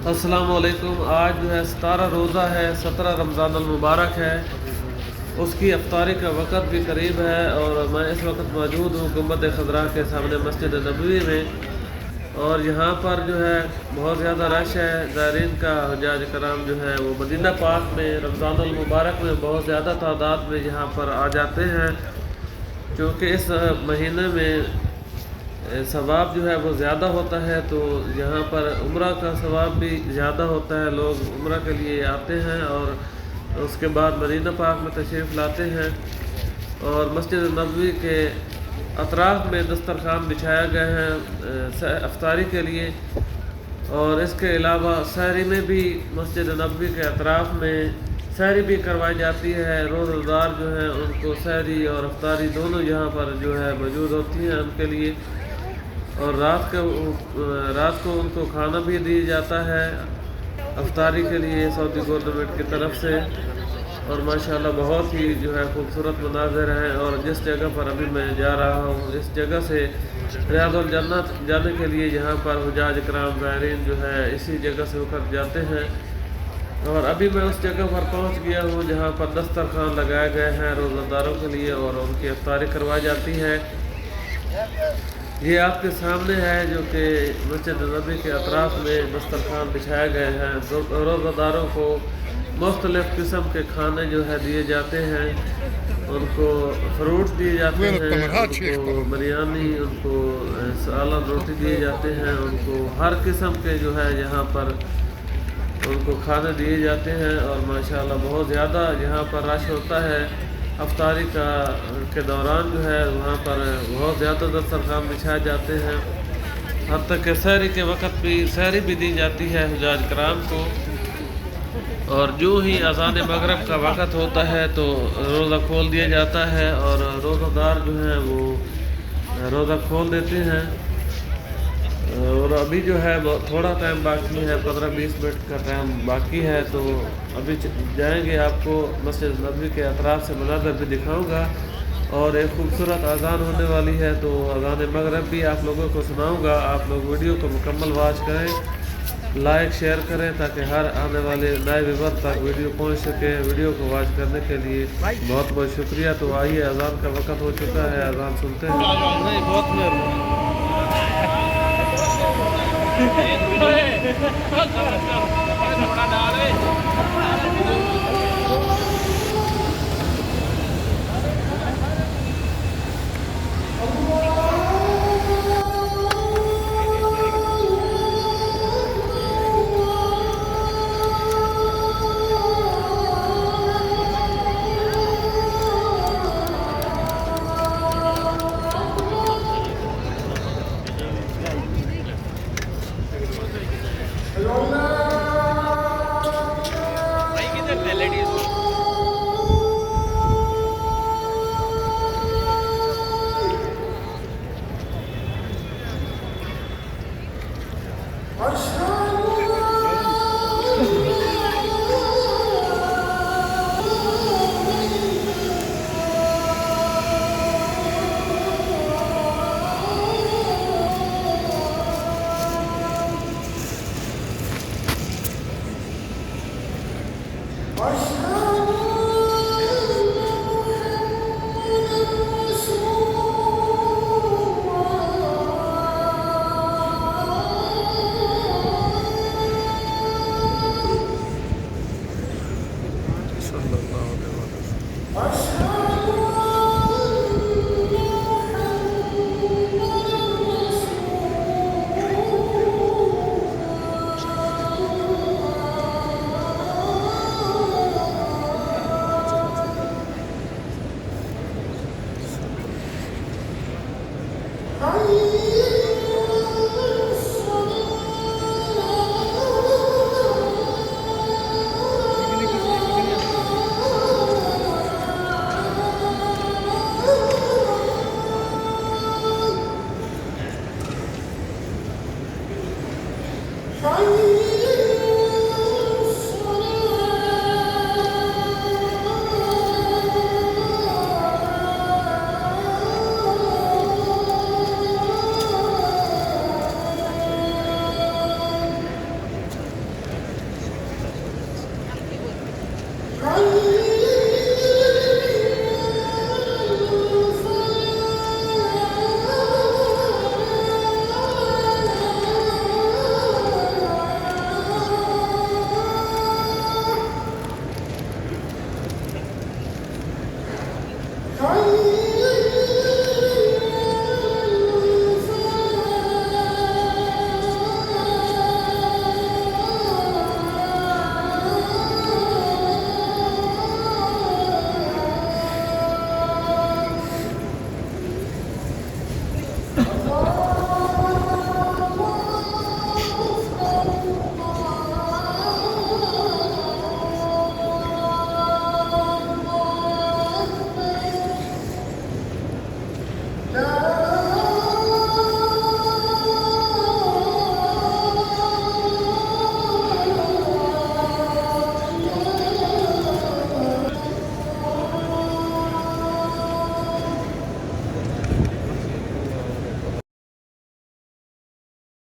السلام علیکم۔ آج جو ہے 17 روزہ ہے، 17 رمضان المبارک ہے، اس کی افطاری کا وقت بھی قریب ہے اور میں اس وقت موجود ہوں گنبد خضراء کے سامنے مسجد نبوی میں، اور یہاں پر جو ہے بہت زیادہ رش ہے۔ زائرین کا حجاج کرام جو ہے وہ مدینہ پاک میں رمضان المبارک میں بہت زیادہ تعداد میں یہاں پر آ جاتے ہیں، کیونکہ اس مہینے میں ثواب جو ہے وہ زیادہ ہوتا ہے، تو یہاں پر عمرہ کا ثواب بھی زیادہ ہوتا ہے۔ لوگ عمرہ کے لیے آتے ہیں اور اس کے بعد مدینہ پاک میں تشریف لاتے ہیں، اور مسجد نبوی کے اطراف میں دسترخوان بچھایا گئے ہیں افطاری کے لیے، اور اس کے علاوہ سحری میں بھی مسجد نبوی کے اطراف میں سحری بھی کروائی جاتی ہے۔ روزہ دار جو ہیں ان کو سحری اور افطاری دونوں یہاں پر جو ہے موجود ہوتی ہیں ان کے لیے، اور رات کو ان کو کھانا بھی دیا جاتا ہے افطاری کے لیے سعودی گورنمنٹ کی طرف سے، اور ماشاءاللہ بہت ہی جو ہے خوبصورت مناظر ہیں۔ اور جس جگہ پر ابھی میں جا رہا ہوں اس جگہ سے ریاض الجنت جانے کے لیے یہاں پر حجاج کرام زائرین جو ہے اسی جگہ سے ہو کر جاتے ہیں، اور ابھی میں اس جگہ پر پہنچ گیا ہوں جہاں پر دسترخوان لگائے گئے ہیں روزہ داروں کے لیے اور ان کی افطاری کروائی جاتی ہے۔ یہ آپ کے سامنے ہے جو کہ مسجد نبوی کے اطراف میں دسترخوان بچھائے گئے ہیں۔ روزہ داروں کو مختلف قسم کے کھانے جو ہے دیے جاتے ہیں، ان کو فروٹ دیے جاتے ہیں، ان کو بریانی، ان کو سالن روٹی دیے جاتے ہیں، ان کو ہر قسم کے جو ہے یہاں پر ان کو کھانے دیے جاتے ہیں، اور ماشاءاللہ بہت زیادہ یہاں پر رش ہوتا ہے۔ افطاری کے دوران جو ہے وہاں پر بہت زیادہ دسترخوان بچھائے جاتے ہیں، حتیٰ کہ سحری کے وقت بھی سحری بھی دی جاتی ہے حجاج کرام کو، اور جو ہی اذان مغرب کا وقت ہوتا ہے تو روزہ کھول دیا جاتا ہے، اور روزہ دار جو ہیں وہ روزہ کھول دیتے ہیں۔ اور ابھی جو ہے تھوڑا ٹائم باقی ہے، 15-20 منٹ کا ٹائم باقی ہے، تو ابھی جائیں گے، آپ کو مسجد نبوی کے اطراف سے مناظر بھی دکھاؤں گا، اور ایک خوبصورت اذان ہونے والی ہے تو اذان مغرب بھی آپ لوگوں کو سناؤں گا۔ آپ لوگ ویڈیو کو مکمل واچ کریں، لائک شیئر کریں تاکہ ہر آنے والے نئے ویور تک ویڈیو پہنچ سکے۔ ویڈیو کو واچ کرنے کے لیے بہت بہت شکریہ۔ تو آئیے، اذان کا وقت ہو چکا ہے، اذان سنتے ہیں۔ بہت مہربانی۔ أشهد